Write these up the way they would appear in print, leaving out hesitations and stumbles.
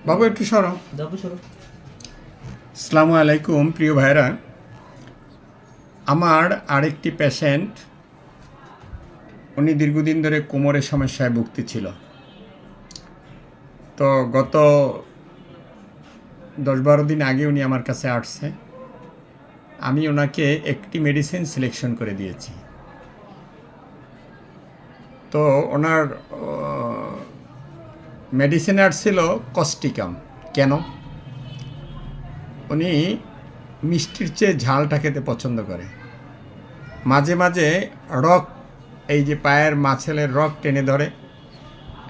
বাবু একটু সরো। আসসালামু আলাইকুম প্রিয় ভাইরা, আমার আরেকটি পেশেন্ট, উনি দীর্ঘদিন ধরে কোমরের সমস্যায় ভুগতেছিল। তো গত 10-12 দিন আগে উনি আমার কাছে আসছে। আমি ওনাকে একটি মেডিসিন সিলেকশন করে দিয়েছি। তো ওনার মেডিসিন আসছিল কস্টিকাম। কেন? উনি মিষ্টির চেয়ে ঝালটা খেতে পছন্দ করে। মাঝে মাঝে রক, এই যে পায়ের মাছেলের রক টেনে ধরে,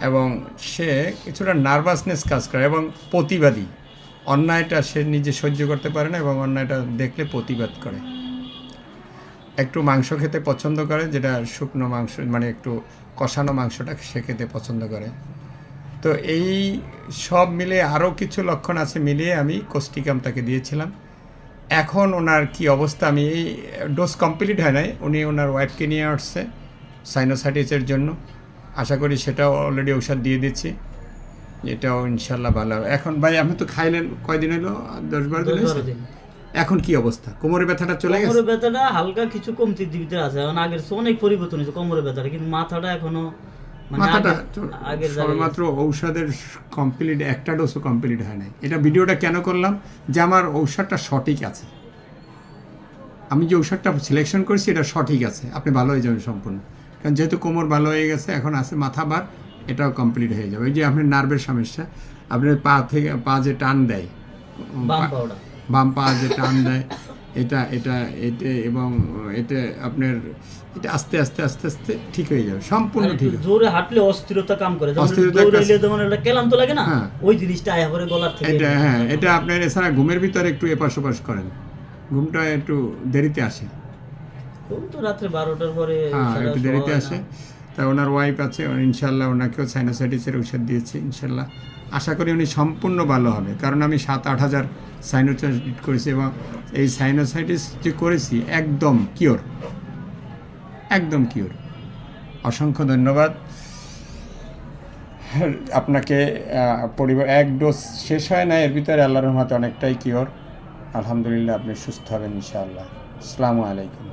এবং সে কিছুটা নার্ভাসনেস কাজ করে এবং প্রতিবাদী। অন্যায়টা সে নিজে সহ্য করতে পারে না এবং অন্যায়টা দেখলে প্রতিবাদ করে। একটু মাংস খেতে পছন্দ করে, যেটা শুকনো মাংস, মানে একটু কষানো মাংসটা সে খেতে পছন্দ করে। তো এই সব মিলে আরও কিছু লক্ষণ আছে, মিলিয়ে আমি কোস্টিকাম তাকে দিয়েছিলাম। এখন ওনার কি অবস্থা, আমি এই ডোজ কমপ্লিট হয় নাই, উনি ওনার ওয়াইফকে নিয়ে আসছে সাইনোসাইটিসের জন্য। আশা করি সেটাও অলরেডি ঔষধ দিয়ে দিচ্ছি, এটাও ইনশাল্লাহ ভালো হবে। এখন ভাই আপনি তো খাইলেন, কয়দিন হলো? 10-12 দিন। এখন কি অবস্থা? কোমরের ব্যথাটা চলে গেছে? কোমরের ব্যথাটা হালকা কিছু কমতির দিকে আছে, এখন আগের চেয়ে অনেক পরিবর্তন হয়েছে কোমরের ব্যথাটা, কিন্তু মাথাটা এখনো মাথাটা সবেমাত্র ঔষধের কমপ্লিট, একটা ডোজও কমপ্লিট হয় নাই। এটা ভিডিওটা কেন করলাম, যে আমার ঔষধটা সঠিক আছে, আমি যে ঔষধটা সিলেকশন করেছি এটা সঠিক আছে, আপনি ভালো হয়ে যাবেন সম্পূর্ণ। কারণ যেহেতু কোমর ভালো হয়ে গেছে, এখন আছে মাথা বার, এটাও কমপ্লিট হয়ে যাবে। ওই যে আপনার নার্ভের সমস্যা, আপনার পা থেকে পা যে টান দেয়, বাম পা যে টান দেয়, এটা এটা এটা এবং এটা আপনার এটা আস্তে আস্তে আস্তে আস্তে ঠিক হয়ে যাবে, সম্পূর্ণ ঠিক। জোরে হাঁটলে অস্থিরতা কাম করে, যেমন একটা ক্লান্ত তো লাগে না, ওই জিনিসটা আয়া পরে গলার থেকে। এটা হ্যাঁ, এটা আপনার এছাড়া ঘুমের ভিতরে একটু এপাশ ওপাশ করেন, ঘুমটা একটু দেরিতে আসে, ঘুম তো রাত্রে 12টার পরে একটু দেরিতে আসে। তাই ওনার ওয়াইফ আছে, ইনশাল্লাহ ওনাকেও সাইনোসাইটিসের ঔষধ দিয়েছি। ইনশাল্লাহ আশা করি উনি সম্পূর্ণ ভালো হবে, কারণ আমি 7-8 হাজার সাইনোসাইটিস করেছি এবং এই সাইনোসাইটিস যে করেছি একদম কিওর, একদম কিওর। অসংখ্য ধন্যবাদ আপনাকে। পরিবার এক ডোজ শেষ হয় না, এর ভিতরে আল্লাহর রহমতে অনেকটাই কিওর। আলহামদুলিল্লাহ, আপনি সুস্থ হবেন ইনশাআল্লাহ। আসসালামু আলাইকুম।